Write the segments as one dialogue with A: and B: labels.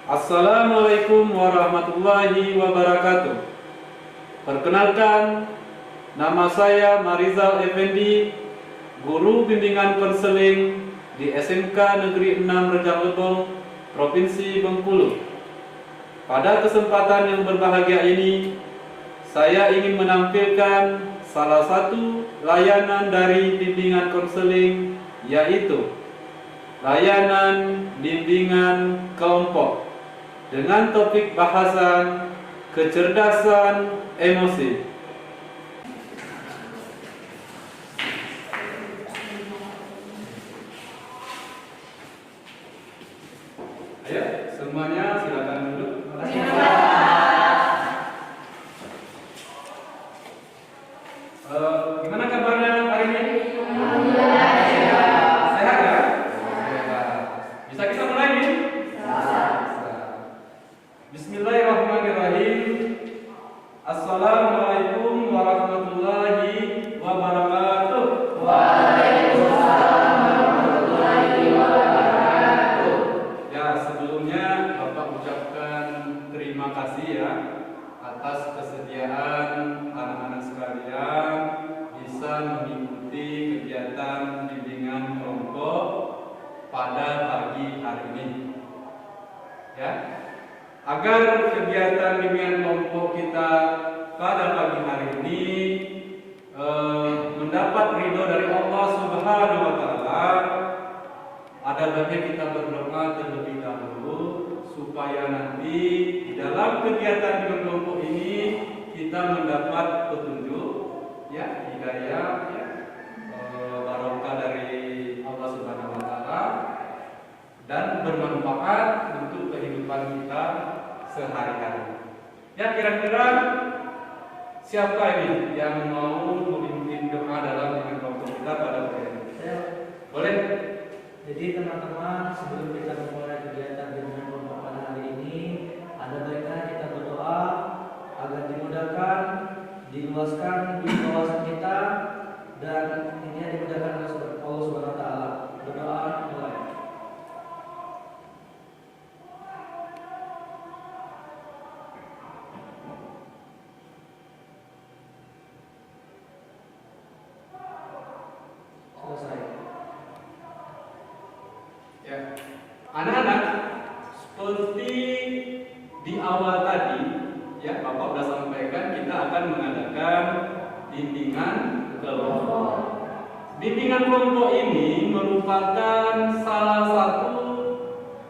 A: Assalamualaikum warahmatullahi wabarakatuh. Perkenalkan, nama saya Marizal Effendi, guru bimbingan konseling di SMK Negeri 6 Rejang Lebong, Provinsi Bengkulu. Pada kesempatan yang berbahagia ini, saya ingin menampilkan salah satu layanan dari bimbingan konseling, yaitu layanan bimbingan kelompok dengan topik bahasan kecerdasan emosi. Ayo, semuanya silakan duduk. Gimana kabarnya hari ini? Sehat ya? Sehat. Bisa kita mulai nih? Bismillahirrahmanirrahim. Assalamualaikum warahmatullahi wabarakatuh.
B: Waalaikumsalam warahmatullahi wabarakatuh.
A: Ya, sebelumnya Bapak ucapkan terima kasih ya atas kesediaan anak-anak sekalian bisa mengikuti kegiatan bimbingan kelompok pada pagi hari ini. Ya. Agar kegiatan bimbingan kelompok kita pada pagi hari ini mendapat ridho dari Allah Subhanahu wa Ta'ala, ada baiknya kita berdoa terlebih dahulu supaya nanti di dalam kegiatan bimbingan kelompok ini kita mendapat petunjuk, ya, hidayah, ya, barokah dari Allah Subhanahu wa Ta'ala dan bermanfaat untuk kehidupan kita sehari-hari. Ya, kira-kira siapa ini yang mau memimpin doa dalam bimbingan kelompok kita pada hari ini? Boleh?
B: Jadi teman-teman, sebelum kita memulai kegiatan bimbingan kelompok pada hari ini, ada baiknya kita berdoa agar dimudahkan, diluaskan di wawasan kita, dan ini dimudahkan oleh Allah Subhanahu wa Ta'ala. Berdoa mulai. Selesai.
A: Ya. Anak-anak, seperti di awal tadi, ya, Bapak sudah sampaikan kita akan mengadakan bimbingan kelompok. Bimbingan kelompok ini merupakan salah satu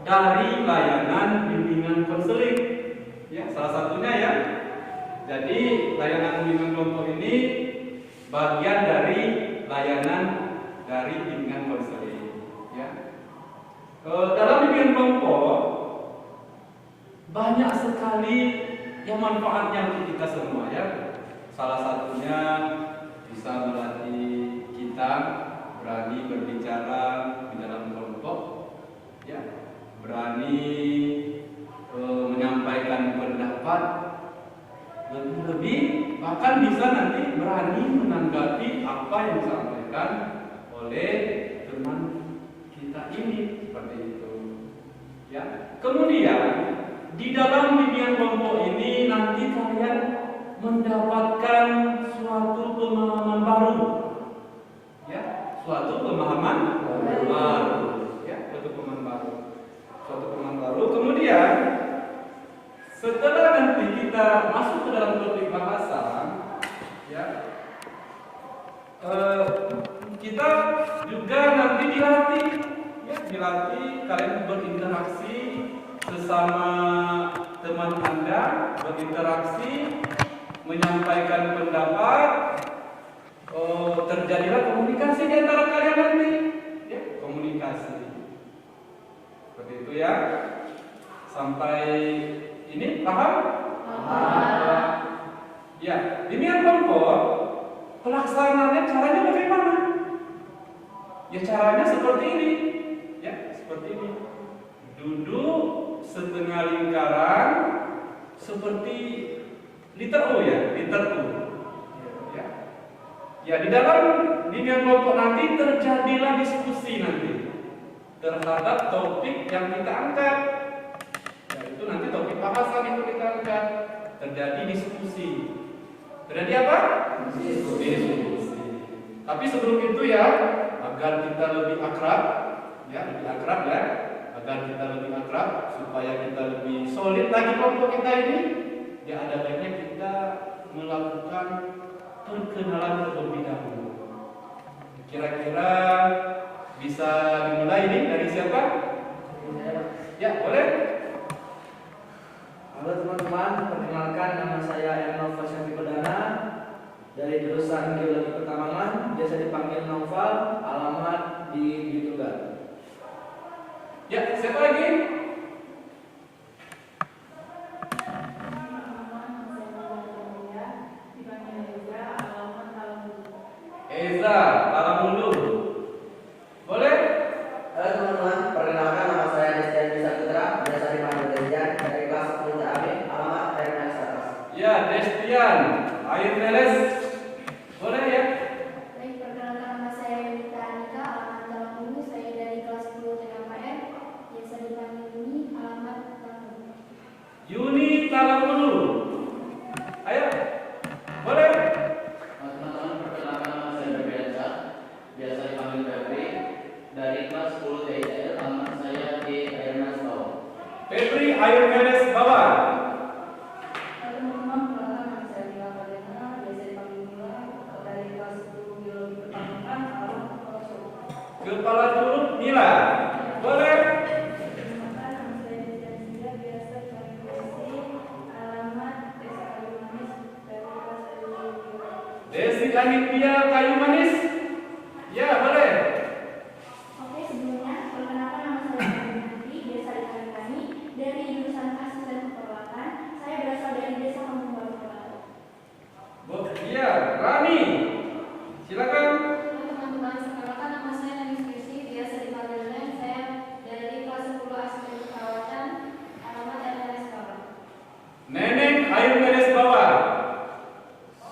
A: dari layanan bimbingan konseling. Ya, salah satunya ya. Jadi layanan bimbingan kelompok ini bagian dari layanan dari bimbingan konseling. Ya. Dalam bimbingan kelompok banyak sekali yang manfaatnya untuk kita semua ya. Salah satunya bisa melatih kita berani berbicara di dalam kelompok, ya, berani menyampaikan pendapat, lebih-lebih bahkan bisa nanti berani menanggapi apa yang disampaikan oleh teman kita ini, seperti itu. Ya. Kemudian di dalam bimbingan kelompok ini nanti kalian mendapatkan suatu pemahaman baru. Ya, suatu pemahaman baru. Ya, suatu pemahaman baru. Suatu pemahaman baru. Kemudian setelah nanti kita masuk ke dalam topik bahasan, ya, kita juga nanti dilatih, ya, dilatih kalian berinteraksi sesama teman Anda, berinteraksi, menyampaikan pendapat, terjadilah komunikasi di antara kalian nanti, ya, komunikasi. Seperti itu ya. Sampai ini paham? Paham. Ya, bimbingan kelompok pelaksanaannya caranya bagaimana? Ya, caranya seperti ini. Ya, seperti ini. Duduk setengah lingkaran seperti liter U ya, liter U. Ya. Ya, di dalam bimbingan kelompok nanti terjadilah diskusi nanti terhadap topik yang kita angkat. Ya, Ada di apa? Diskusi. Tapi sebelum itu ya, agar kita lebih akrab, agar kita lebih akrab, supaya kita lebih solid lagi kelompok kita ini, ya ada baiknya kita melakukan perkenalan terlebih dahulu. Kira-kira bisa dimulai nih dari siapa? Ya, boleh.
B: Halo teman-teman, perkenalkan nama saya Ernov Fasyafi Perdana dari jurusan Geologi Pertambangan, biasa dipanggil Noval, alamat di Bitunggal.
A: Ya, siapa lagi? Eza, Talamulu. Boleh?
C: Halo teman-teman, perkenalkan nama saya Destian Bisa Putra, biasa dipanggil Destian dari kelas 10 TAB, alamat RMS atas.
A: Ya, Destian, air meles. Boleh ya?
D: Baik, perkenalkan nama saya Yunita Anika, alamat Talamulu. Saya dari kelas 10 TKPM, biasa dipanggil Yuni, alamat Talamulu.
A: Yuni Talamulu. Ayo. Boleh?
C: Teman-teman, perkenalkan nama saya Febriansa, biasa dipanggil Febri, dari kelas 10 TIL, alamat saya di RMS Bawah.
A: Febri, air meles bawah.
D: Halo teman-teman, perkenalkan nama saya Mila Pradana, biasa dipanggil Mila, dari kelas 10 Biologi Pertambangan, alamat Kepala Suruh.
A: Kepala Curug Nila. Boleh?
D: Perkenalkan nama saya Desian Sinda, biasa dipanggil Desi, alamat Desa Kayu Manis, dari kelas 10 Biologi.
A: Desi Anipia Kayu Manis. Ya, boleh.
D: Oke, sebelumnya perkenalkan nama saya Nanti, biasa dipanggil Kani, dari jurusan Asisten Keperawatan. Saya berasal dari Desa Kampung Baru Kota.
A: Iya, Rani. Silakan.
D: Halo teman-teman, perkenalkan nama saya Nani Skrisi, biasa dipanggil Len. Saya dari kelas 10 Asisten Keperawatan, alamat RMS Bawah.
A: Neneng air meles bawah.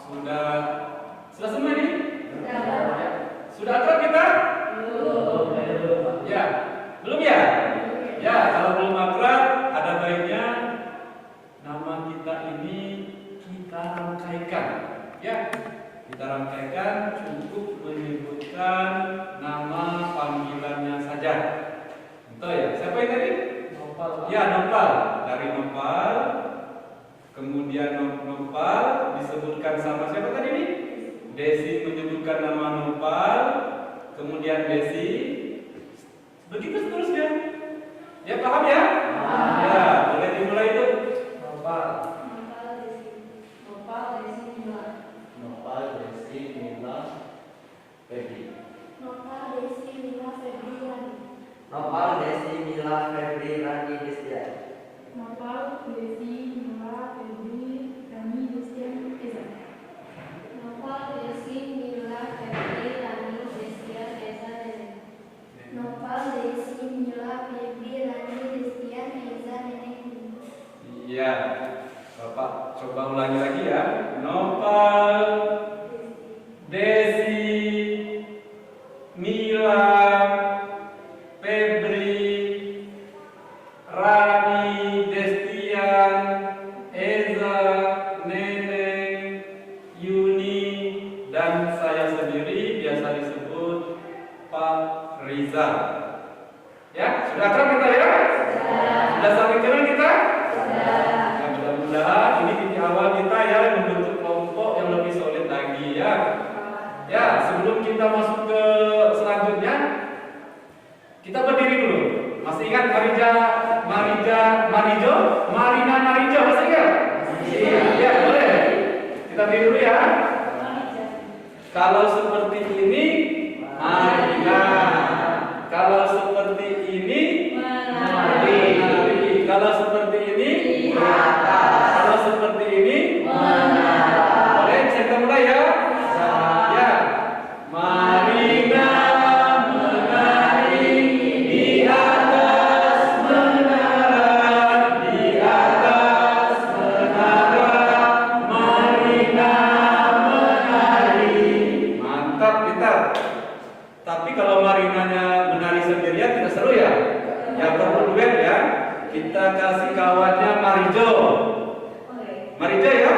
A: Sudah semua nih? Sudah akrab kita? Ya, belum ya? Ya, kalau belum akrab, ada baiknya nama kita ini kita rangkaikan. Ya, kita rangkaikan, cukup menyebutkan nama panggilannya saja. Betul ya? Siapa yang tadi?
B: Noval.
A: Ya, Nopal. Dari Nopal. Kemudian Nopal disebutkan sama siapa tadi nih? Desi menyebutkan nama Nopal. Kemudian Desi. Begitu seterusnya. Ya, paham ya? Ya, boleh dimulai itu.
B: Noval.
D: Nopal, Desi, Mila.
C: Nopal, Desi, Mila, Febri.
D: Nopal, Desi, Mila, Febri, Rani.
C: Nopal, Desi, Mila, Febri, Rani, Destian.
D: Nopal, Desi, Mila, Febri, Rani, Destian, Eza. Nopal, Desi, Mila, Febri, Rani, Destian, Eza, Nenek. Nopal, Desi, Mila, Febri, Rani, Destian, Eza, Nenek.
A: Iya. Bapak coba ulangi lagi ya. Nopal, Desi, Mila, Febri, Rani, Destian, Eza, Neneng, Yuni, dan saya sendiri biasa disebut Pak Riza. Ya, sudah akrab kita ya? Sudah saling kenal kita? Ya, mudah-mudahan ini titik awal kita ya membentuk kelompok yang lebih solid lagi ya. Ya, sebelum kita masuk ke selanjutnya, kita berdiri dulu. Masih ingat Marina Marijo, masih ingat? Iya, boleh. Kita berdiri dulu ya. Kalau seperti ini, Marina. Kalau seperti ini, Mari. Kalau seperti ini, kalau seperti ini, boleh kita mulai ya. Ya, Marina menari di atas menara, di atas menara, Marina menari. Mantap kita. Tapi kalau Marinanya menari sendirian tidak seru ya. Ya perlu duet ya. Kita kasih kawannya Marijo. Marijo ya.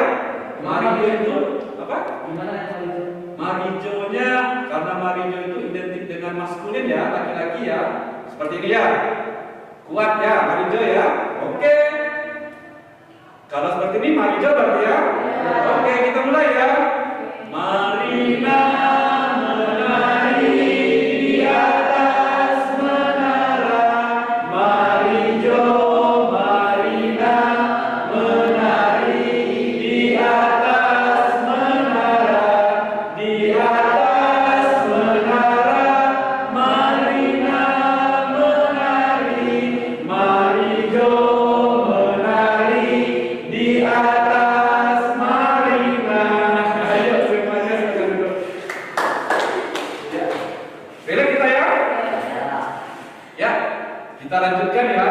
A: Marijo itu Apa?
B: Gimana yang marijo?
A: Marijonya, karena marijo itu identik dengan maskulin ya, laki-laki ya. Seperti ini ya. Kuat ya, marijo ya. Oke. Kalau seperti ini marijo berarti ya. Oke, kita mulai ya. Marina menari di atas menara, marijo Marina menari di atas menara, di atas menara, Marina menari, marijo menari di atas Marina. Ayo semuanya silakan duduk. Ya. Boleh kita ya? Ya, kita lanjutkan ya.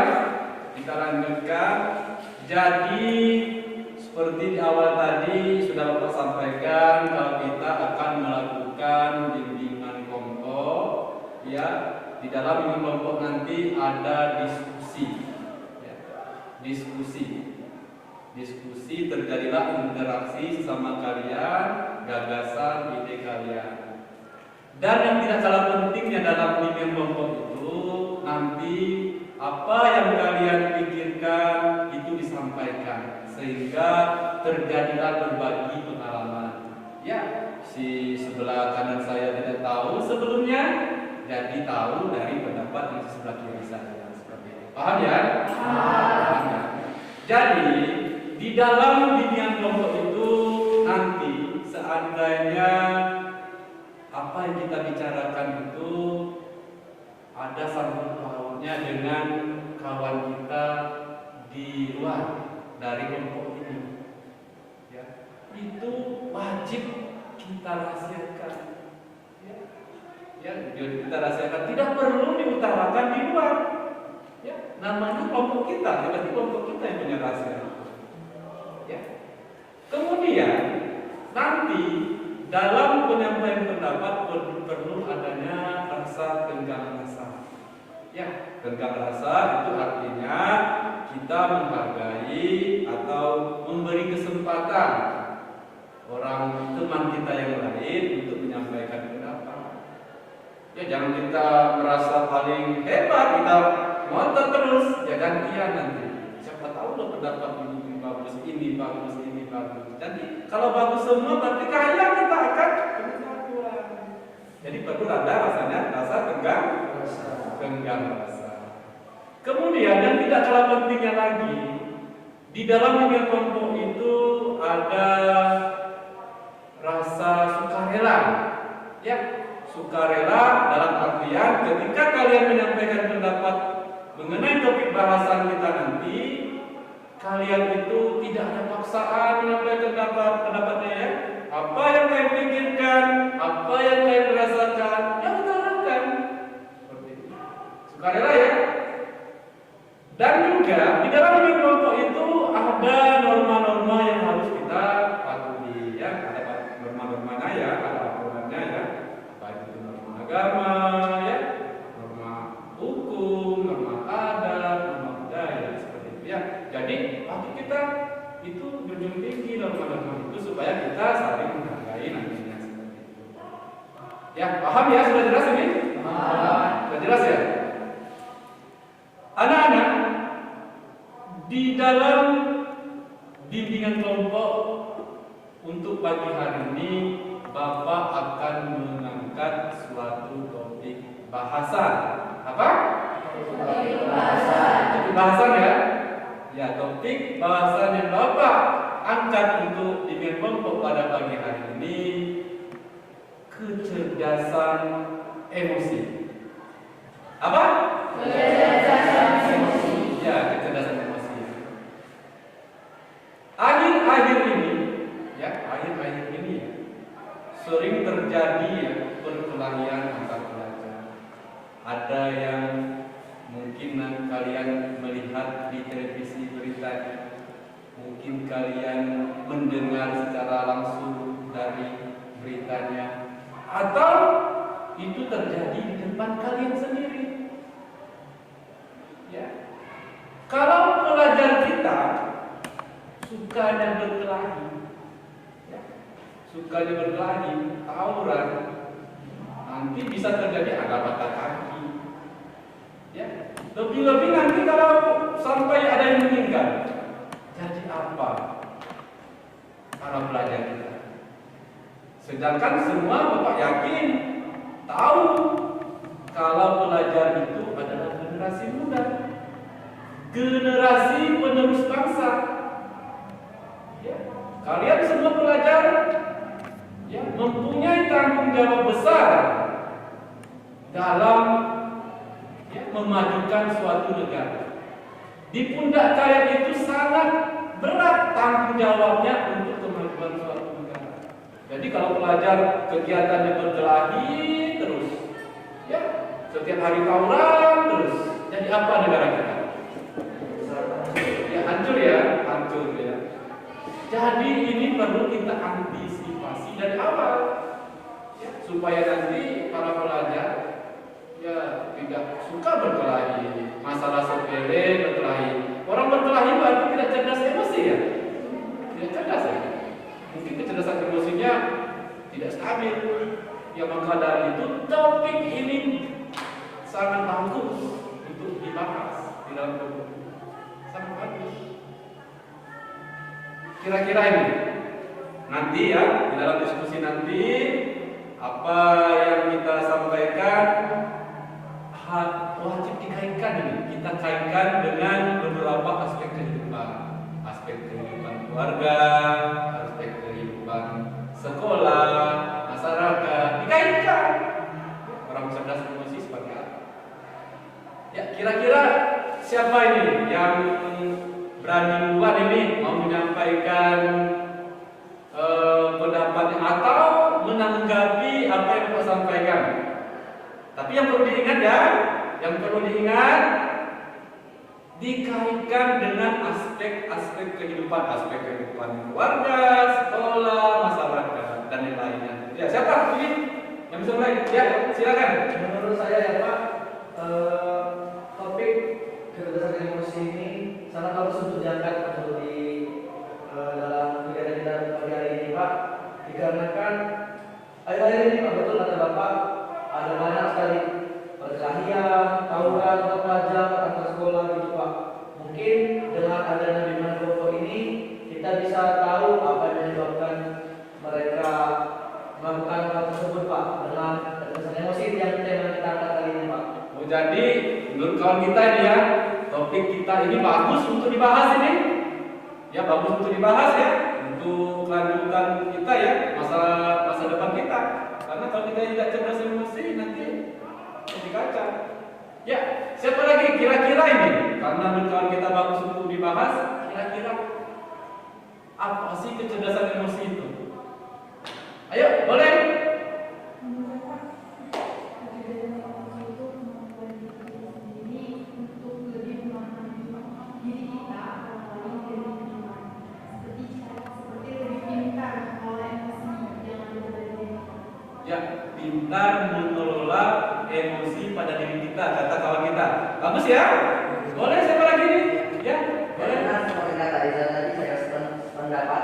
A: Kita lanjutkan. Jadi seperti di awal tadi sudah Bapak sampaikan kalau kita akan melakukan bimbingan kelompok ya. Di dalam bimbingan kelompok nanti ada diskusi. Ya. Diskusi terjadilah interaksi sesama kalian, gagasan, ide kalian. Dan yang tidak kalah pentingnya dalam bimbingan kelompok itu nanti apa yang kalian pikirkan itu disampaikan sehingga terjadilah berbagi pengalaman. Ya, si sebelah kanan saya tidak tahu sebelumnya, jadi tahu dari pendapat yang di sebelah kiri saya. Seperti itu. Paham ya? Paham ya? Jadi di dalam bimbingan kelompok itu nanti seandainya apa yang kita bicarakan itu ada sangkut pautnya dengan kawan kita di luar dari kelompok ini, ya, itu wajib kita rahasiakan, ya, kita rahasiakan, tidak perlu diutarakan di luar, ya, namanya kelompok kita, berarti kelompok kita yang punya rahasia, ya. Kemudian nanti dalam penyampaian pendapat perlu adanya rasa tenggang rasa. Ya, tenggang rasa itu artinya kita menghargai atau memberi kesempatan orang teman kita yang lain untuk menyampaikan pendapat. Ya, jangan kita merasa paling hebat, kita ngotot terus, ya gantian nanti. Siapa tahu loh pendapat ini bagus, ini bagus, ini bagus. Jadi kalau bagus semua berarti kaya kita akan pengetahuan. Jadi perlu ada rasanya rasa tenggang rasa. Kemudian yang tidak kalah pentingnya lagi, di dalam bimbingan kelompok itu ada rasa sukarela. Ya, sukarela dalam artian ketika kalian menyampaikan pendapat mengenai topik bahasan kita nanti, kalian itu tidak ada paksaan menyampaikan pendapatnya ya. Apa yang kalian pikirkan, apa yang kalian rasakan, ya utarakan. Seperti itu. Sukarela ya. Dan juga di dalam bimbingan kelompok itu ada norma-norma yang harus kita patuhi ya. Ada norma-normanya ya, ada aturannya ya. Baik itu norma agama ya, norma hukum, norma adat, norma budaya seperti itu ya. Jadi waktu kita itu junjung tinggi norma-norma itu supaya kita saling menghargai nantinya seperti itu. Ya, paham ya? Sudah jelas ini? Sudah jelas ya? Anak-anak, di dalam bimbingan kelompok untuk pagi hari ini Bapak akan mengangkat suatu topik bahasan. Apa? Topik bahasan. Topik bahasan ya? Ya, topik bahasan yang Bapak angkat untuk bimbingan kelompok pada pagi hari ini kecerdasan emosi. Apa? Kecerdasan emosi. Ya, kecerdasan emosi. Akhir-akhir ini, ya, sering terjadi ya, perkelahian antar pelajar. Ada yang mungkin kalian melihat di televisi beritanya, mungkin kalian mendengar secara langsung dari beritanya, atau itu terjadi di depan kalian sendiri. Ya. Kalau pelajar kita sukanya berkelahi, ya, sukanya berkelahi, tawuran, nanti bisa terjadi ada patah kaki. Ya, lebih-lebih nanti kalau sampai ada yang meninggal, jadi apa para pelajar kita? Sedangkan semua Bapak yakin tahu kalau pelajar itu adalah generasi muda, generasi penerus bangsa. Ya, kalian semua pelajar ya mempunyai tanggung jawab besar dalam ya, memajukan suatu negara. Di pundak kalian itu sangat berat tanggung jawabnya untuk kemajuan suatu negara. Jadi kalau pelajar kegiatannya berkelahi terus, ya setiap hari tawuran terus, jadi apa negara kita? Ya hancur ya, hancur ya. Jadi ini perlu kita antisipasi dari awal, ya, supaya nanti para pelajar ya tidak suka berkelahi, masalah sepele berkelahi. Orang berkelahi berarti tidak cerdas emosi ya, tidak cerdas ya. Mungkin kecerdasan emosinya tidak stabil. Ya maka dari itu topik ini sangat bagus untuk dibahas di dalam buku. Sangat bagus. Kira-kira ini nanti ya di dalam diskusi nanti apa yang kita sampaikan wajib dikaitkan ini. Kita kaitkan dengan beberapa aspek kehidupan, aspek kehidupan keluarga, aspek kehidupan sekolah, masyarakat, dikaitkan. Orang cerdas emosi seperti apa? Ya kira-kira siapa ini yang berani duluan ini mau menyampaikan pendapatnya atau menanggapi apa yang Bapak sampaikan? Tapi yang perlu diingat ya, dikaitkan dengan aspek-aspek kehidupan keluarga, sekolah, masyarakat dan yang lainnya. Ya siapa ini yang bisa mulai? Ya silakan.
B: Menurut saya ya Pak, topik kecerdasan emosi ini sangat bagus untuk diangkat untuk di dalam kegiatan kita pagi hari ini Pak. Dikarenakan akhir-akhir ini Pak, betul kata Bapak, ada banyak sekali perkelahian, tawuran antar pelajar, antar sekolah gitu Pak. Mungkin dengan adanya bimbingan kelompok ini kita bisa tahu apa yang menyebabkan mereka melakukan hal tersebut Pak, dengan kecerdasan emosi yang tema kita angkat kali ini Pak.
A: Oh, jadi menurut kawan kita ini ya, topik kita ini bagus untuk dibahas ini. Ya bagus untuk dibahas ya, untuk kelanjutan kita ya, masa depan kita. Karena kalau kita tidak cerdas emosi nanti jadi kacau. Ya, siapa lagi kira-kira ini? Karena menurut kawan kita bagus untuk dibahas, kira-kira apa sih kecerdasan emosi itu? Ayo, boleh? Ya, pintar mengelola emosi pada diri kita, kata kawan kita. Bagus ya? Boleh siapa lagi nih? Ya, boleh.
E: Karena seperti kata Iza tadi, saya sependapat.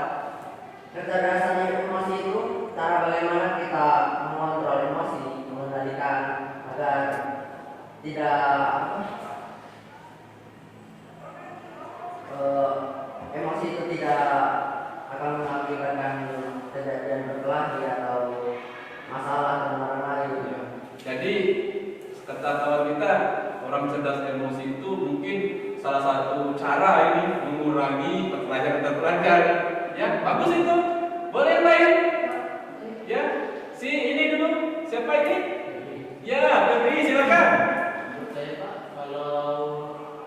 E: Kecerdasan emosi itu cara bagaimana kita mengontrol emosi, mengendalikan agar tidak emosi itu tidak akan mengakibatkan kejadian berkelahi atau masalah dan lain-lain.
A: Jadi kata kawan kita, orang cerdas emosi itu mungkin salah satu cara ini mengurangi perkelahian. Ya, bagus itu. Boleh yang lain? Ya, si ini dulu. Siapa ini? Ya, Febri silakan.
C: Menurut saya Pak, kalau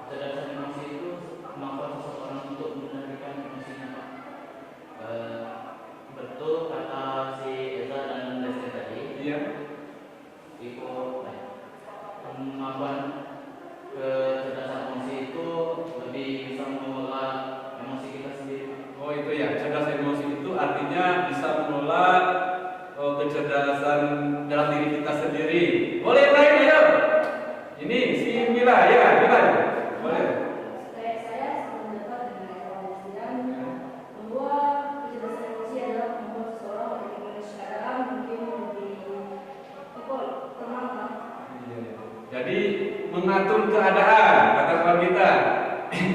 C: kecerdasan emosi itu kemampuan seseorang untuk mengendalikan emosinya Pak. Betul kata si Eza dan Lesti tadi.
A: Iya.
C: Itu kemampuan kecerdasan emosi itu lebih bisa mengelola emosi kita sendiri.
A: Oh itu ya, cerdas emosi itu artinya bisa mengelola kecerdasan dalam diri kita sendiri. Boleh yang lain ayo. Ini si Mila ya, Mila. Boleh.
D: Saya sependapat dengan evaluasi bahwa kecerdasan emosi adalah kemampuan seseorang untuk
A: mengatur keadaan, kata kawan kita.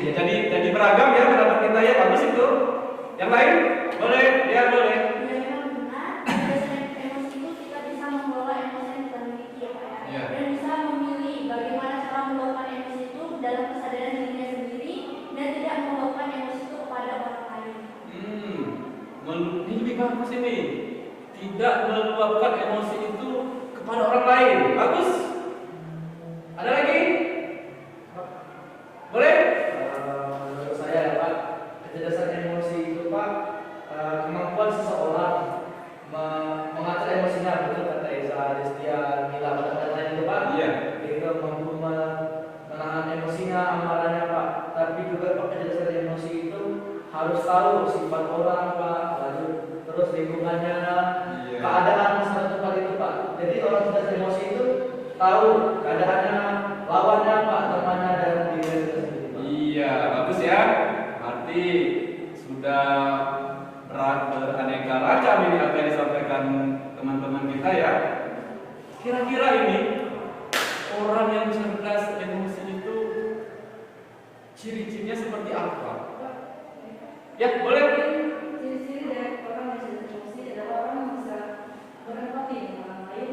A: Ya, jadi beragam ya pendapat kita ya, bagus itu. Yang lain boleh, ya boleh.
D: Ya memang benar. Berdasarkan emosi itu kita bisa mengelola emosi yang kita miliki ya Pak ya.
A: Iya.
D: Dan bisa memilih bagaimana cara meluapkan emosi itu dalam kesadaran dirinya sendiri dan tidak meluapkan emosi itu kepada orang lain.
A: Ini lebih bagus ini. Tidak meluapkan emosi itu kepada orang lain. Bagus. Ada lagi? Boleh?
B: Menurut saya Pak, kecerdasan emosi itu Pak, kemampuan seseorang mengatur emosinya, betul kata Eza, Destia, Mila, pada lain itu Pak.
A: Iya.
B: Dia mampu menahan emosinya, amarahnya Pak. Tapi juga Pak, kecerdasan emosi itu harus tahu sifat orang Pak, lalu terus lingkungannya,
A: Iya.
B: keadaan masalah tempat itu Pak. Jadi orang cerdas emosi itu tahu keadaannya, lawannya Pak, temannya dan dirinya sendiri.
A: Iya, bagus ya. Berarti sudah beraneka ragam ini apa yang disampaikan teman-teman kita ya. Kira-kira ini orang yang cerdas emosi itu ciri-cirinya seperti apa? Ya, boleh.
F: Ciri-ciri dari orang yang cerdas emosi adalah orang yang bisa berempati dengan orang lain.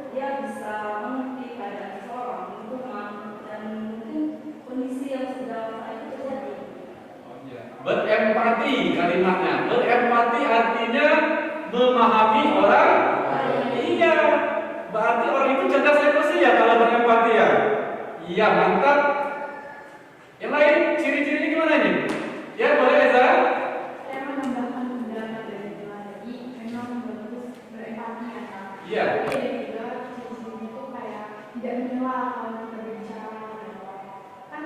F: Dia bisa mengerti keadaan seseorang, lingkungan, dan mungkin kondisi yang sedang saat itu terjadi.
A: Berempati kalimatnya. Berempati artinya memahami orang. Iya. Berarti orang itu cerdas emosi ya kalau berempati ya. Iya, mantap. Yang lain ciri-cirinya gimana nih? Ya, boleh Eza.
F: Saya menambahkan beberapa dari tadi, memang bagus berempati ya Kak.
A: Iya.
F: Tapi ada juga ciri-cirinya itu kayak tidak menyela kalau kita berbicara gitu. Kan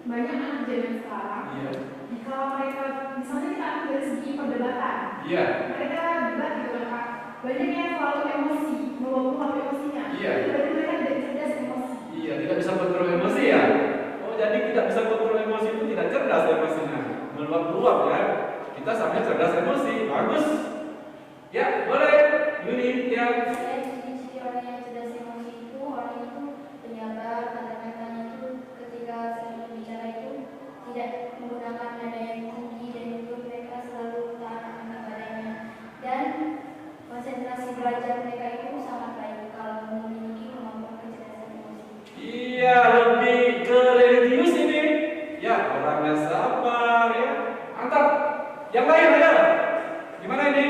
F: banyak anak zaman sekarang.
A: Iya.
F: Jika mereka misalnya kita ambil dari segi perdebatan,
A: Iya.
F: mereka debat gitu kan Kak. Banyak yang selalu emosi, meluap emosinya.
A: Iya.
F: Itu berarti mereka tidak cerdas emosi.
A: Iya, tidak bisa kontrol emosi ya. Oh, jadi tidak bisa kontrol emosi itu tidak cerdas emosinya. Meluap-luap ya. Kita sampai cerdas emosi. Bagus. Ya, boleh. Yuni, ya.
D: Saya ciri-ciri orang yang cerdas emosi itu orang itu penyabar, kata-katanya itu ketika sedang berbicara itu tidak menggunakan nada yang tinggi dan juga mereka selalu tahan ibadahnya dan konsentrasi belajar mereka itu sangat baik kalau memiliki kemampuan kecerdasan emosi.
A: Iya, lebih ke religius ini. Ya, orangnya sabar ya. Mantap. Yang lain ada? Gimana ini?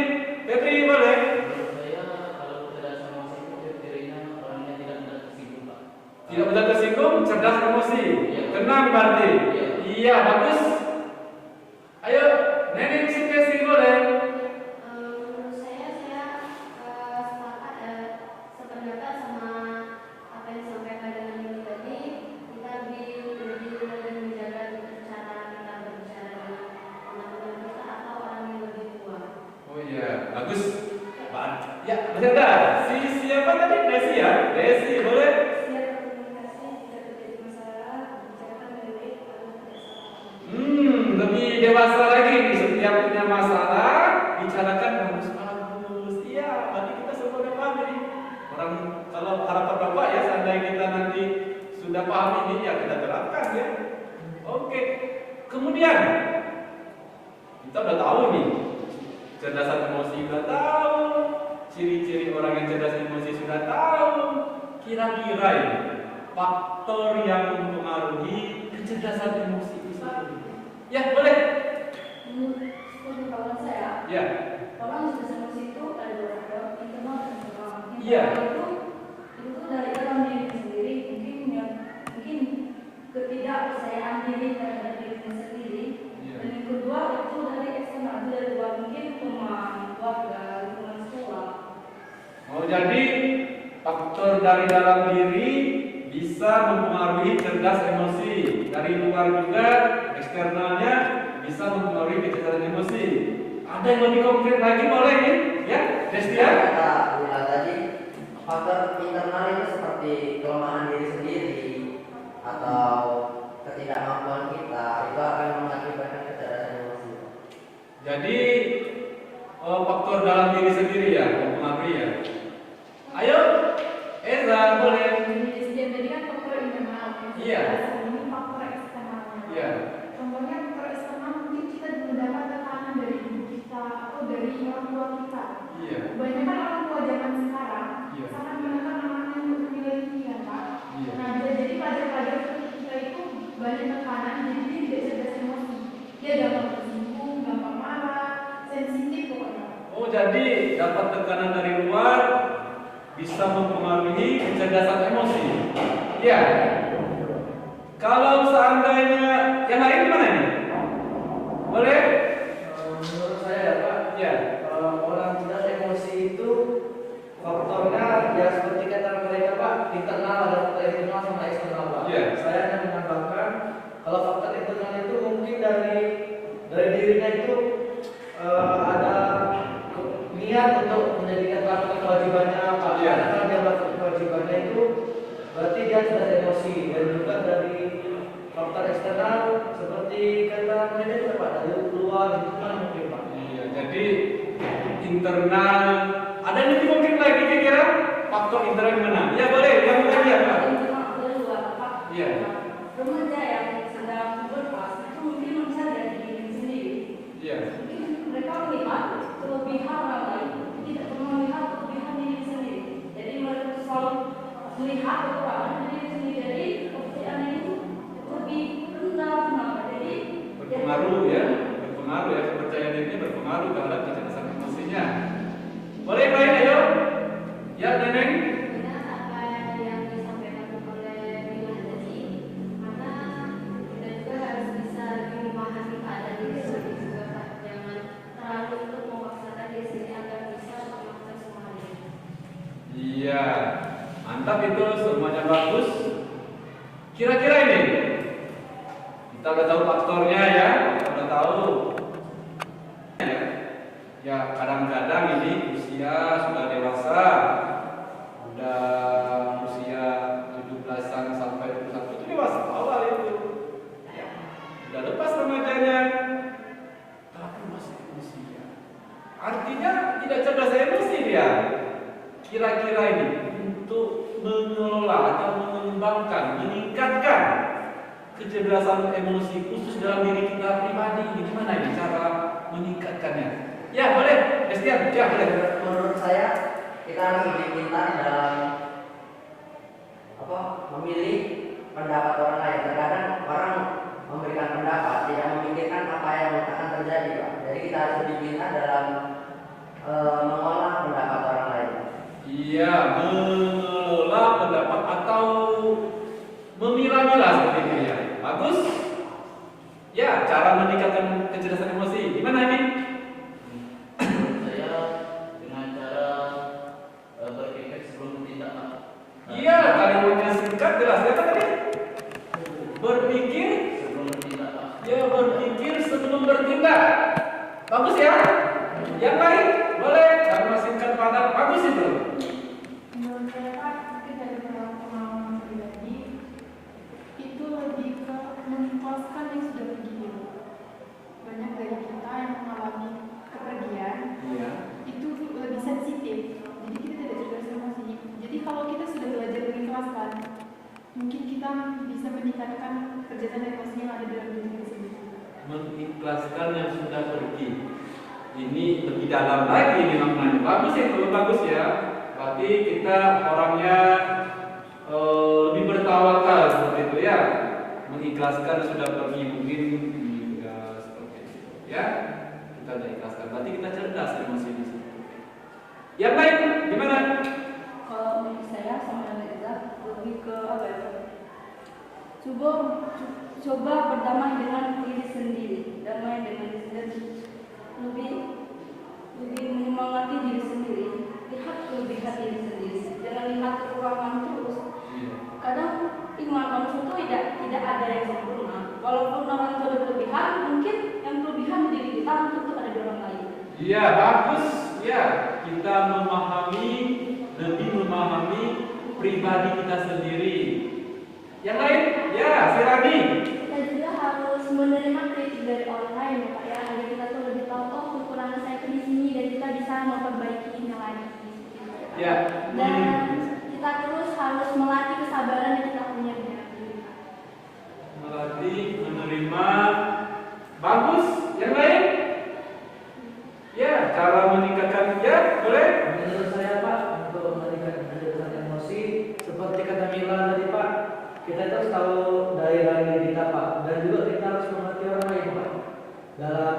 A: Petri boleh?
C: Menurut saya kalau kecerdasan emosi itu ciri-cirinya orangnya tidak mudah tersinggung Pak.
A: Tidak mudah tersinggung, cerdas emosi.
C: Iya.
A: Tenang berarti.
C: Iya.
A: Iya, bagus. Ayo, Nenek Sintesi boleh.
D: Menurut saya sepakat sependapat sama apa yang disampaikan dengan Yuni tadi. Kita lebih menjaga cara kita berbicara dengan teman-teman kita atau orang yang lebih tua.
A: Oh iya, bagus. Ya, bercanda. Siapa tadi? Desi ya? Desi, boleh?
F: Siap berkomunikasi jika terjadi masalah, bicarakan dengan baik agar tidak salah.
A: Lebih dewasa lagi nih. Setiap punya masalah, bicarakan bagus-bagus. Iya, berarti kita semua udah paham ini. Orang kalau harapan Bapak ya, seandainya kita nanti sudah paham ini, ya kita terapkan ya. Oke. Kemudian kita udah tahu nih, cerdasan emosi udah tahu, ciri-ciri orang yang cerdas emosi sudah tahu. Kira-kira ini faktor yang mempengaruhi kecerdasan emosi itu sendiri. Ya, boleh.
F: Menurut pengetahuan saya,
A: Ya.
F: orang yang cerdas emosi itu ada dua faktor, internal dan eksternal.
A: Iya.
F: Internal itu dari dalam diri sendiri, mungkin ketidakpercayaan diri terhadap diri sendiri.
A: Iya.
F: Dan yang kedua itu dari eksternal, itu dari luar, mungkin teman, keluarga, lingkungan sekolah.
A: Oh, jadi faktor dari dalam diri bisa mempengaruhi cerdas emosi. Dari luar juga eksternalnya bisa mempengaruhi kecerdasan emosi. Ada yang lebih konkret lagi boleh nih? Ya, Destia?
E: Kata Lila tadi, faktor internal itu seperti kelemahan diri sendiri atau ketidakmampuan kita itu akan mengakibatkan kecerdasan emosi.
A: Jadi faktor dalam diri sendiri ya, mempengaruhi ya. Ayo, Eza boleh.
F: Jadi tadi kan faktor internal,
A: Iya.
G: Ini faktor eksternalnya.
A: Iya.
G: Contohnya faktor eksternal mungkin kita mendapat tekanan dari ibu kita atau dari orang tua kita.
A: Iya.
G: Kebanyakan orang tua zaman sekarang
A: Iya.
G: sangat menekan anaknya untuk nilai tinggi kan Pak.
A: Iya.
G: Nah bisa jadi pelajar-pelajar kita itu banyak tekanan jadi dia tidak cerdas emosi. Dia gampang tersinggung, gampang marah, sensitif pokoknya.
A: Oh, jadi dapat tekanan dari luar bisa mempengaruhi kecerdasan emosi. Iya. Kalau seandainya yang lain gimana nih? Boleh?
B: Menurut saya ya Pak,
A: Ya.
B: orang cerdas emosi itu faktornya ya seperti kata mereka Pak, internal ada faktor internal sama eksternal Pak.
A: Iya.
B: Saya hanya menambahkan kalau faktor internal itu mungkin dari dirinya itu ada niat untuk menjadikan melakukan kewajibannya Pak.
A: Iya.
B: Karena kalau dia melakukan kewajibannya itu berarti dia cerdas emosi, dan juga dari faktor eksternal seperti kata mereka juga Pak, dari luar itu kan mungkin Pak.
A: Iya, jadi internal ada yang mungkin lagi kira-kira faktor internal mana? Iya boleh, yang tadi apa?
F: Internal dari luar, Pak.
A: Iya.
F: Remaja yang sedang berpas itu mungkin mencari diri sendiri.
A: Iya.
F: Mungkin mereka melihat kelebihan orang lain, tidak pernah melihat kelebihan diri sendiri. Jadi mereka selalu melihat kekurangan diri sendiri. Jadi kepercayaan itu lebih rendah, kenapa? Jadi
A: Berpengaruh ya, berpengaruh ya, kepercayaan dirinya berpengaruh terhadap kecerdasan emosinya. Boleh lain ayo? Ya Neneng.
D: Benar apa yang disampaikan oleh Bilang tadi, karena kita juga harus bisa lebih memahami keadaan diri sendiri juga Pak. Jangan terlalu untuk memaksakan diri sendiri agar bisa melakukan semua hal ini.
A: Iya, mantap itu semuanya bagus. Kira-kira ini kita udah tahu faktornya ya, kita udah tahu. Ya kadang-kadang ini usia sudah dewasa, udah usia 17-an sampai 21 itu dewasa awal itu. Ya, udah lepas remajanya, tapi masih usia. Artinya tidak cerdas emosi dia. Kira-kira ini untuk mengelola atau mengembangkan, meningkatkan kecerdasan emosi khusus dalam diri kita pribadi ini gimana ini cara meningkatkannya? Ya boleh, Destian, ya boleh.
E: Menurut saya kita harus lebih pintar dalam memilih pendapat orang lain. Terkadang orang memberikan pendapat tidak memikirkan apa yang akan terjadi Pak. Jadi kita harus lebih pintar dalam mengolah pendapat orang lain.
A: Iya, mengelola pendapat atau memilah-milah seperti itu ya. Bagus. Ya, cara meningkatkan kecerdasan emosi. Gimana ini?
C: Menurut saya dengan cara berpikir sebelum bertindak, Pak.
A: Iya, kalimatnya singkat jelas ya tadi. Berpikir,
C: Sebelum bertindak, Pak.
A: ya berpikir sebelum bertindak. Bagus ya. Yang lain boleh. Kalimat singkat padat bagus itu.
G: Menurut saya Pak, mungkin dari pengalaman pribadi itu lebih ke mengikhlaskan yang sudah pergi dulu. Banyak dari kita yang mengalami kepergian
A: Iya.
G: itu lebih sensitif, jadi kita tidak cerdas emosi. Jadi kalau kita sudah belajar mengikhlaskan, mungkin kita bisa meningkatkan kecerdasan emosi yang ada dalam diri kita sendiri.
A: Mengikhlaskan yang sudah pergi. Ini lebih dalam lagi ini maknanya. Bagus itu, bagus ya. Berarti kita orangnya lebih bertawakal seperti itu ya. Mengikhlaskan sudah pergi mungkin juga seperti itu ya. Kita sudah ikhlaskan. Berarti kita cerdas emosi di situ. Yang lain gimana?
F: kalau menurut saya sama Reza lebih ke apa ya? Coba berdamai dengan diri sendiri, damai dengan diri sendiri, lebih menyemangati diri sendiri, lihat kelebihan diri sendiri, jangan lihat kekurangan terus. Kadang iman manusia itu tidak ada yang sempurna. Walaupun orang itu ada kelebihan, mungkin yang kelebihan di diri kita tentu ada di orang lain.
A: Iya, bagus. Ya, kita lebih memahami pribadi kita sendiri. Yang lain? Ya, Firani.
D: Kita juga harus menerima kritik dari orang lain ya Pak ya, agar kita tuh lebih tahu oh kekurangan saya itu di sini dan kita bisa memperbaikinya lagi.
A: Ya.
D: Dan kita terus harus melatih kesabaran yang kita punya dengan diri.
B: kita terus tahu dari diri kita Pak, dan juga kita harus mengerti orang lain Pak. Dalam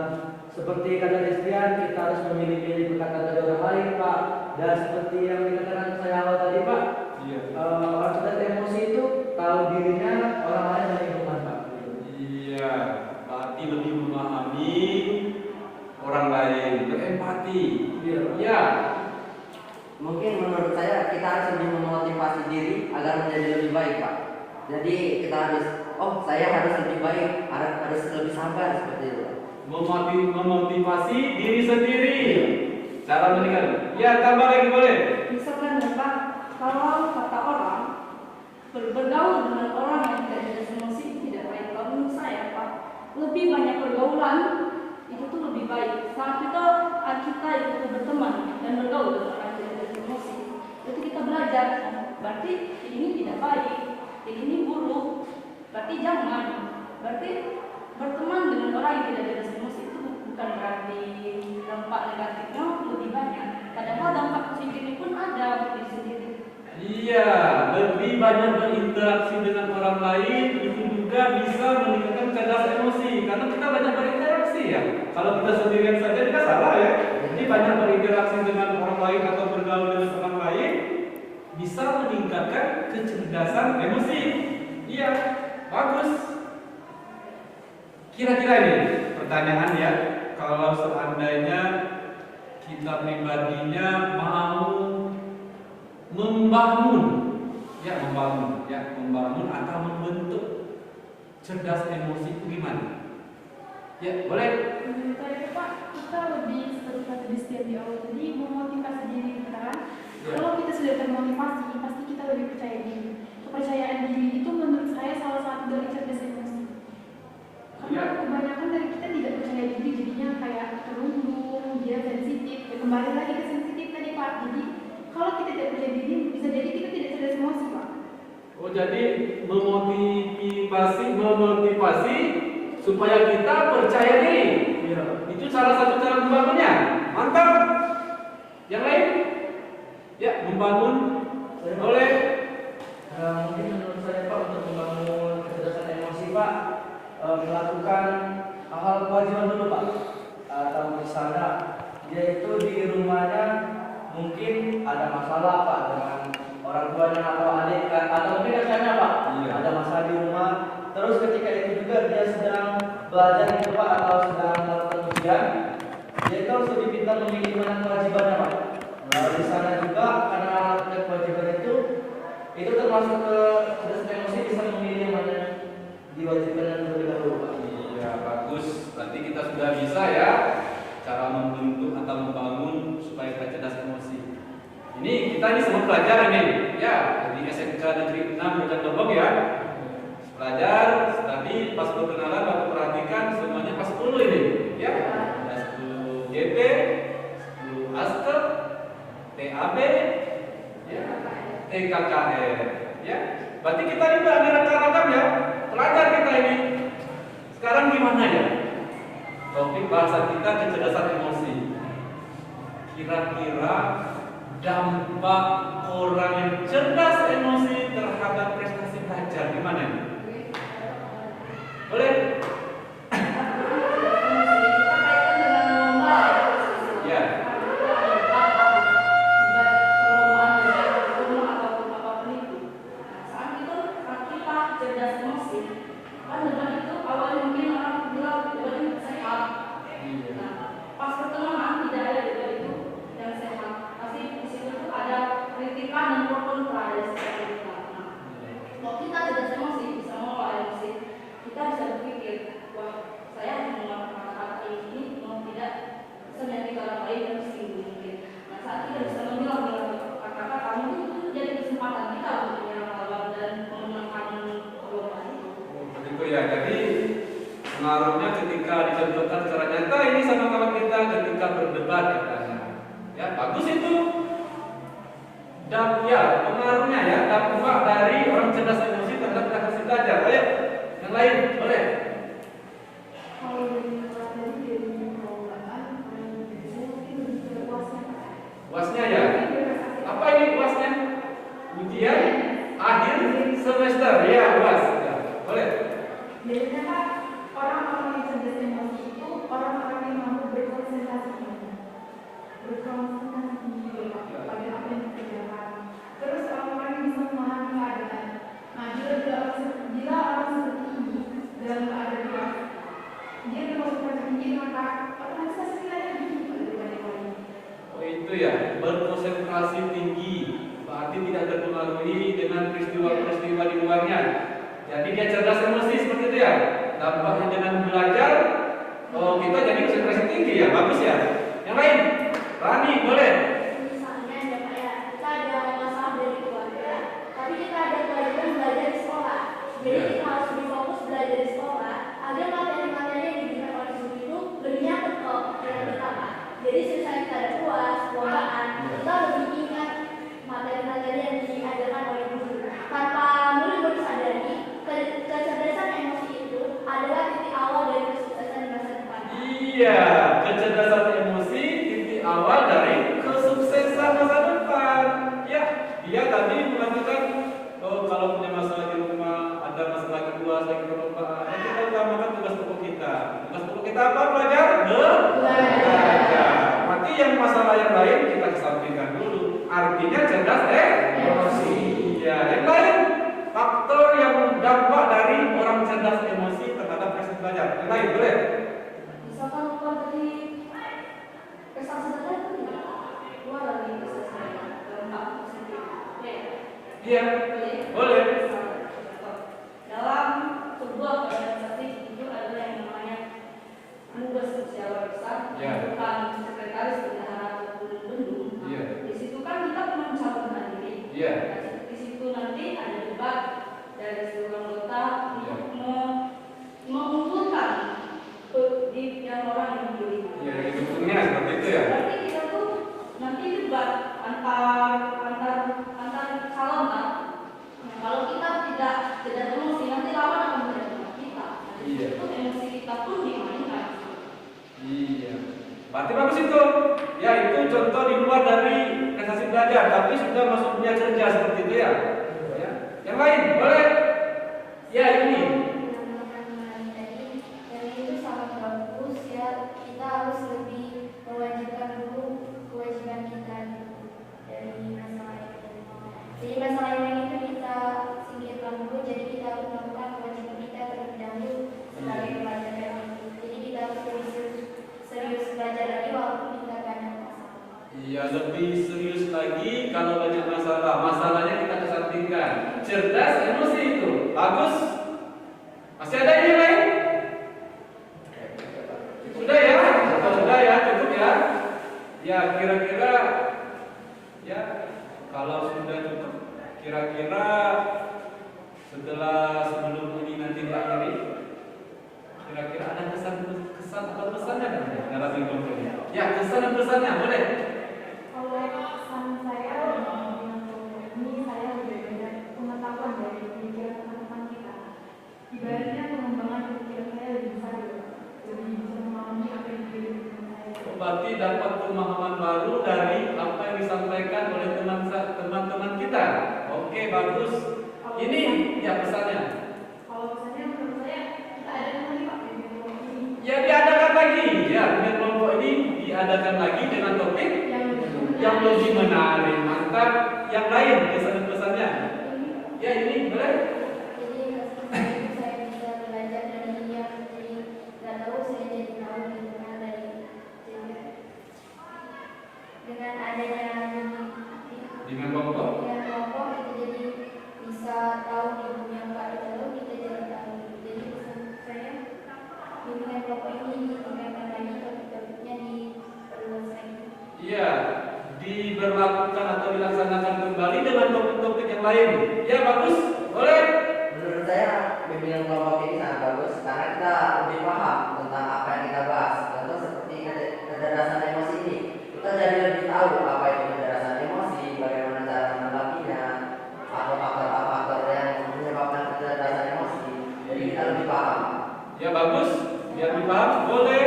B: seperti kata Christian, kita harus memilih-milih perkataan dari orang lain Pak. Dan seperti yang dikatakan saya awal tadi Pak,
A: Iya.
B: orang cerdas emosi itu tahu dirinya, orang lain dan lingkungan Pak.
A: Iya, berarti lebih memahami orang lain, berempati.
B: Iya.
A: Ya,
E: Mungkin menurut saya kita harus lebih memotivasi diri agar menjadi lebih baik Pak. Jadi kita harus, oh saya harus lebih baik, harus lebih sabar seperti itu Pak.
A: memotivasi diri sendiri. Cara meningkat. Ya, tambah lagi boleh.
F: Misalkan Pak, kalau kata orang bergaul dengan orang yang tidak cerdas emosi tidak baik. Kalau menurut saya Pak, lebih banyak pergaulan itu tuh lebih baik. Saat kita itu berteman dan bergaul dengan orang yang tidak cerdas emosi, itu kita belajar. Berarti ini tidak baik, ini buruk. Berarti jangan. Berarti berteman dengan orang yang tidak cerdas emosi itu bukan berarti dampak negatifnya lebih banyak. Padahal dampak positifnya pun ada di sendiri.
A: Iya, lebih banyak berinteraksi dengan orang lain itu juga bisa meningkatkan cerdas emosi karena kita banyak berinteraksi ya. Kalau kita sendirian saja kita salah ya. Jadi banyak berinteraksi dengan orang lain atau bergaul dengan orang lain bisa meningkatkan kecerdasan emosi. Iya, bagus. Kira-kira ini pertanyaan ya, kalau seandainya kita pribadinya mau membangun atau membentuk cerdas emosi itu gimana? Ya, boleh.
G: Menurut saya Pak, kita lebih seperti kata Christian di awal tadi memotivasi diri kita kan.
A: Ya.
G: Kalau kita sudah termotivasi, pasti kita lebih percaya diri. Kepercayaan diri itu menurut saya salah satu dari cerdas emosi. Karena
A: Ya.
G: kebanyakan dari kita tidak percaya diri, jadinya kayak terundung, dia sensitif. Ya, kembali lagi ke sensitif tadi Pak. Jadi kalau kita tidak percaya diri, bisa jadi kita tidak cerdas emosi Pak.
A: Oh, jadi memotivasi supaya kita percaya diri.
B: Iya.
A: Itu salah satu cara membangunnya. Mantap. Yang lain? Ya, membangun. Boleh.
B: Mungkin menurut saya Pak, untuk membangun kecerdasan emosi Pak, melakukan hal kewajiban dulu Pak. Atau misalnya dia itu di rumahnya mungkin ada masalah Pak dengan orang tuanya atau adik atau mungkin rekannya Pak.
A: Iya.
B: Ada masalah di rumah. Terus ketika itu juga dia sedang belajar itu Pak atau sedang melakukan ujian, dia itu harus lebih pintar memilih mana kewajibannya Pak. Di sana juga karena melakukan kewajiban itu termasuk ke cerdas emosi, bisa memilih mana diwajibkan dan terlebih dahulu Pak.
A: Iya, bagus. Berarti kita sudah bisa ya cara membentuk atau membangun supaya kita cerdas emosi. Ini kita ini semua pelajar ini, ya di SMK Negeri 6 Rujak Lebong ya. Pelajar tadi pas perkenalan waktu perhatikan semuanya pas 10 ini, ya. Ada 10 GP, 10 ASKEP, TAB, ya, TKKR, ya. Berarti kita ini udah ada ragam ya, pelajar kita ini. Sekarang gimana ya? Topik bahasa kita kecerdasan emosi. Kira-kira dampak orang yang cerdas emosi terhadap prestasi belajar gimana ini? Boleh? Ya. Ya, jadi pengaruhnya ketika dicontohkan secara nyata ini sama kawan kita ketika berdebat katanya. Ya, bagus itu. Dan ya, pengaruhnya ya dampak dari orang cerdas emosi terhadap prestasi belajar. Ayo, yang lain boleh.
G: Kalau dari pergaulan, mungkin lebih puasnya.
A: Puasnya ya. Apa ini puasnya? Ujian akhir semester. Ya, itu ya, berkonsentrasi tinggi, berarti tidak terpengaruhi dengan peristiwa-peristiwa di luarnya. Jadi dia cerdas emosi seperti itu ya. Dampaknya dengan belajar, oh kita jadi konsentrasi tinggi ya, bagus ya. Yang lain, Rani boleh.
D: Misalnya ada kayak kita ada masalah dari keluarga, tapi kita ada pelajaran belajar di sekolah. Jadi kita harus lebih fokus belajar di sekolah agar materi-materi yang diberikan oleh guru itu lebih nyata ke pikiran kita, Pak. Jadi misalnya kita ada puas, perlombaan, kita lebih ingat materi-materi yang diajarkan oleh guru. Tanpa murid sadari, kecerdasan emosi itu adalah titik awal dari kesuksesan di masa depan.
A: Iya, kecerdasan emosi titik awal dari kesuksesan masa depan. Ya, dia tadi mengatakan, oh kalau punya masalah di rumah, ada masalah kedua, lagi perlombaan, kita utamakan tugas pokok kita. Tugas pokok kita apa? Belajar? Belajar. Berarti yang masalah yang lain kita kesampingkan dulu. Artinya cerdas emosi. Ya, yang lain faktor yang dampak dari orang cerdas emosi terhadap prestasi belajar. Yang lain boleh?
F: Misalkan keluar dari prestasi tadi itu tidak keluar dari prestasi dampak positif.
A: Iya, boleh.
F: Dalam sebuah organisasi itu ada yang namanya tugas sosial besar,
A: Ya.
F: bukan sekretaris bendahara ataupun bendung.
A: Iya.
F: Di situ kan kita cuma mencalonkan diri.
A: Iya.
F: Di situ nanti ada debat dari seluruh anggota
A: Iya.
F: untuk mengumpulkan di yang orang yang dipilih.
A: Ya, dukungnya seperti itu ya.
F: Berarti kita tuh nanti debat antar calon kan. Nah, kalau kita tidak emosi nanti lawan akan menerima kita. Nah, di
A: Iya.
F: situ emosi kita pun dimainkan.
A: Iya. Berarti bagus itu. Ya, itu contoh di luar dari prestasi belajar, tapi sudah masuk dunia kerja seperti itu ya. Ya. Yang lain boleh? Ya, ini.
D: Dan itu sangat bagus ya. Kita harus lebih mewajibkan dulu kewajiban kita gitu, dari masalah itu. Jadi masalah yang itu kita singkirkan dulu. Jadi kita harus melakukan kewajiban kita terlebih dahulu sebagai pelajar yang itu. Jadi kita harus lebih serius belajar lagi walaupun kita banyak masalah.
A: Iya, lebih serius lagi kalau banyak masalah. Masalahnya kita kesampingkan. Cerdas emosi itu. Bagus. Masih ada yang lain? Sudah ya? Sudah ya, cukup ya. Ya, kira-kira ya kalau sudah cukup, kira-kira setelah sebelum ini nanti diakhiri, kira-kira ada kesan atau pesannya dalam minggu ini? Ya, kesan dan pesannya boleh.
G: Kalau pesan saya dengan program ini, saya lebih banyak pengetahuan dari pikiran teman-teman kita. Ibaratnya pengembangan pikiran saya lebih besar, lebih bisa memahami apa yang dipilih teman saya.
A: Berarti dapat pemahaman baru dari apa yang disampaikan oleh teman-teman kita. Oke, bagus. Ini ya pesannya.
G: Kalau pesannya menurut saya kita ada lagi Pak di kelompok ini
A: Ya, diadakan lagi. Ya, dengan kelompok ini diadakan lagi dengan topik yang lebih menarik. Mantap. Yang lain kesan dan pesannya. Ya, ini boleh.
D: Jadi kesan itu saya bisa belajar dari dia. Jadi nggak tahu saya jadi tahu gitu kan dari jadi dengan adanya
A: Dengan kelompok.
D: dengan kelompok kita jadi bisa tahu di dunia Pak itu kita jadi tahu. Jadi pesan saya bimbingan kelompok ini ditingkatkan lagi, topik-topiknya diperluas lagi.
A: Iya, diberlakukan atau dilaksanakan kembali dengan topik-topik yang lain. Ya, bagus. Boleh.
E: Menurut saya bimbingan kelompok ini sangat bagus karena kita lebih paham tentang apa yang kita bahas. Contoh seperti kecerdasan emosi ini, kita jadi lebih tahu apa itu kecerdasan emosi, bagaimana cara menanggapinya, atau faktor-faktor yang menyebabkan kecerdasan emosi. Jadi kita lebih paham.
A: Ya, bagus. Biar lebih paham. Boleh.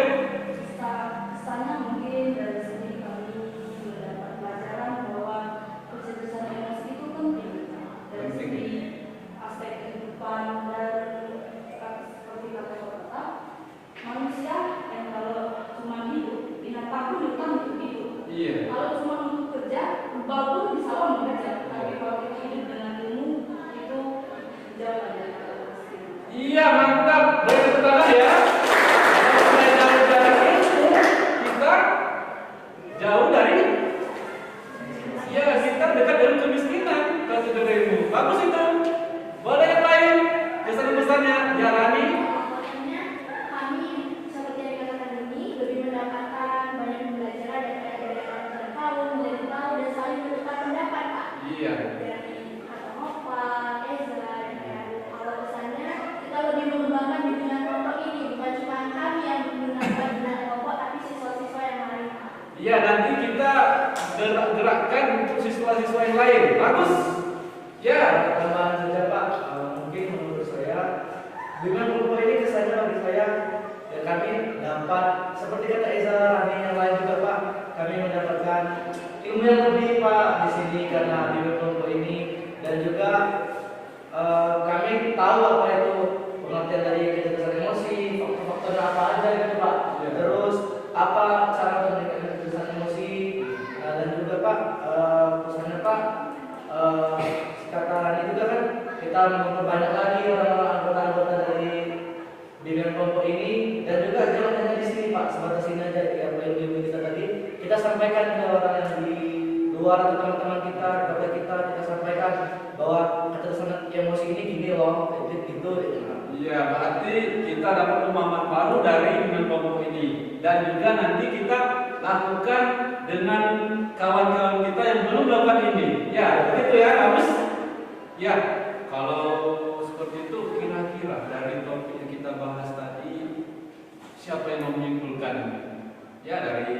F: Kesannya mungkin dari sini kami mendapat pelajaran bahwa kecerdasan emosi itu penting dari
A: Penting.
F: segi aspek kehidupan dan seperti kata manusia yang kalau
A: Iya, nanti kita gerakkan untuk siswa-siswa yang lain. Bagus. Ya.
B: Tambahan saja Pak, mungkin menurut saya dengan kelompok ini kesannya bagi saya ya kami dapat seperti kata Eza Rani yang lain juga Pak, kami mendapatkan ilmu yang lebih Pak di sini karena di kelompok ini dan juga kami tahu apa itu pengertian dari kecerdasan emosi, faktor-faktor apa aja gitu Pak.
A: Ya.
B: Terus apa cara meningkatkan kecerdasan emosi dan juga Pak pesannya Pak kata Rani juga kan kita memperbanyak lagi orang-orang anggota-anggota dari bimbingan kelompok ini dan juga jangan hanya di sini Pak, sebatas ini aja ya apa yang kita tadi kita sampaikan ke orang yang di luar atau teman-teman kita, kepada kita sampaikan bahwa kecerdasan emosi ini gini loh, gitu.
A: Iya, berarti kita dapat pemahaman baru dari bimbingan kelompok ini dan juga nanti kita lakukan dengan kawan-kawan kita yang belum melakukan ini. Ya, begitu ya, bagus. Ya, kalau seperti itu kira-kira dari topik yang kita bahas tadi siapa yang mau menyimpulkan? Ya, dari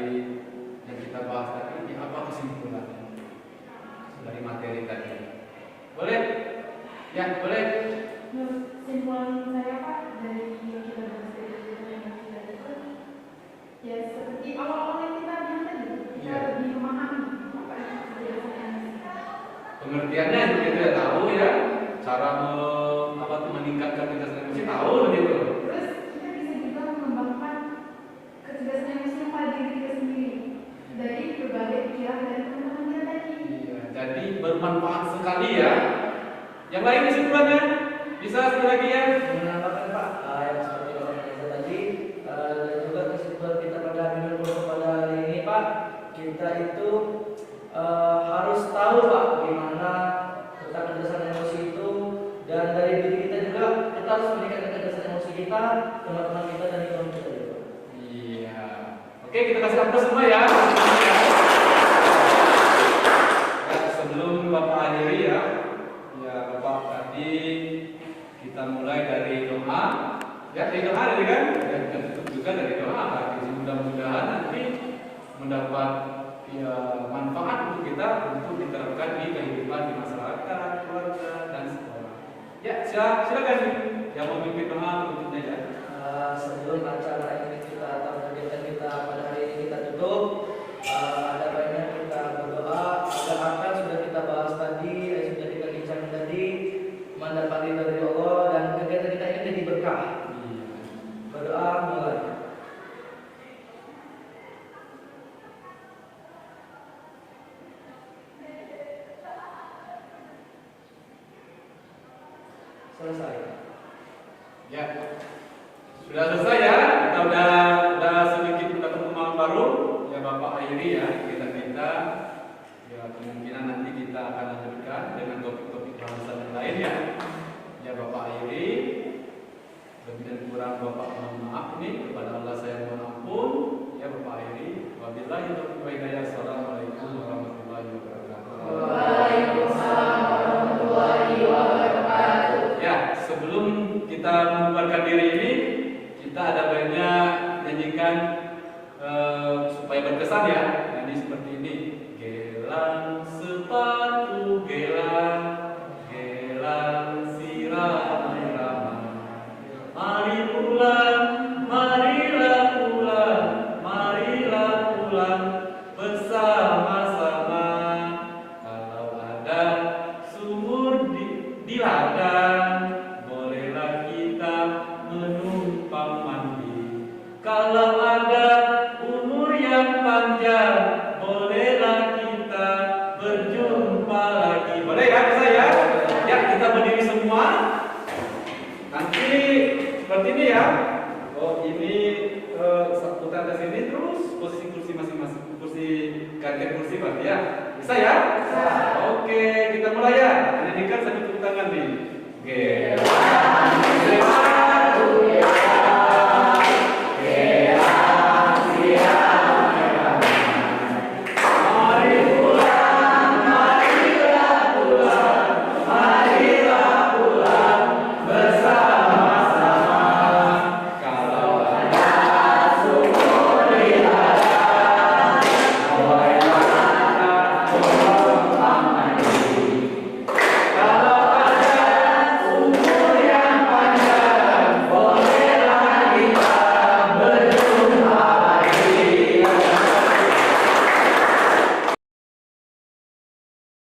A: yang kita bahas tadi ini apa kesimpulannya dari materi tadi? Boleh? Ya, boleh.
G: Kesimpulan saya Pak dari yang kita bahas tadi itu ya seperti awal-awal yang kita bilang tadi, kita lebih memahami apa itu kecerdasan emosi.
A: Pengertiannya begitu ya, tahu ya cara meningkatkan kecerdasan emosi, tahu begitu.
G: Terus kita bisa juga mengembangkan kecerdasan emosi yang pada diri kita sendiri dari berbagai pikiran dari teman-teman kita tadi.
A: Iya, jadi bermanfaat sekali ya. Yang lain kesimpulannya bisa sekali lagi ya.
B: Menambahkan Pak yang seperti orang yang tadi dan juga kesimpulan kita pada bimbingan kelompok pada hari ini Pak, kita itu harus tahu Pak gimana tentang kecerdasan emosi itu dan dari diri kita juga kita harus meningkatkan kecerdasan emosi kita, teman-teman kita dan kelompok kita juga.
A: Iya. Oke, kita kasih aplaus semua ya. Ya, sebelum Bapak akhiri ya. Ya, Bapak tadi kita mulai dari doa. Ya, dari doa tadi kan? Dan tutup juga dari doa. Jadi mudah-mudahan nanti mendapat ya manfaat untuk kita untuk diterapkan di kehidupan di masyarakat, keluarga dan sekolah. Ya, silakan yang memimpin doa untuknya ya.
B: Sebelum acara ini kita atau kegiatan kita pada hari ini kita tutup, ada baiknya kita berdoa agar apa yang sudah kita bahas tadi, yang sudah kita bincangkan tadi mendapat ridho dari Allah dan kegiatan kita ini jadi berkah. Berdoa mulai. Selesai.
A: Ya, sudah selesai ya. Kita udah sedikit mendapat pemahaman baru. Ya Bapak akhiri ya kita ya kemungkinan nanti kita akan lanjutkan dengan topik-topik bahasan yang lain ya. Ya Bapak akhiri. Lebih dan kurang Bapak mohon maaf nih kepada Allah saya mohon ampun. Ya Bapak akhiri. Wabillahi taufiq wa hidayah. Assalamualaikum warahmatullahi wabarakatuh.
D: Waalaikumsalam warahmatullahi wabarakatuh.
A: Ya, sebelum kita membubarkan diri ini, kita ada baiknya nyanyikan supaya berkesan ya. Nyanyi seperti ini. Gelang sepatu gelang, gelang siram-ramah. Mari pulang, marilah pulang, marilah pulang bersama-sama. Kalau ada sumur di ladang, bolehlah kita menumpang mandi. Kalau ada umur yang panjang, bolehlah kita berjumpa lagi. Boleh ya saya? Ya, kita berdiri semua. Nanti seperti ini ya. Oh, ini putar ke sini terus posisi kursi masing-masing. Kursi ganti kursi berarti ya. Bisa ya? Bisa. Oke, kita mulai ya. Nyanyikan sambil tepuk tangan nih. Oke.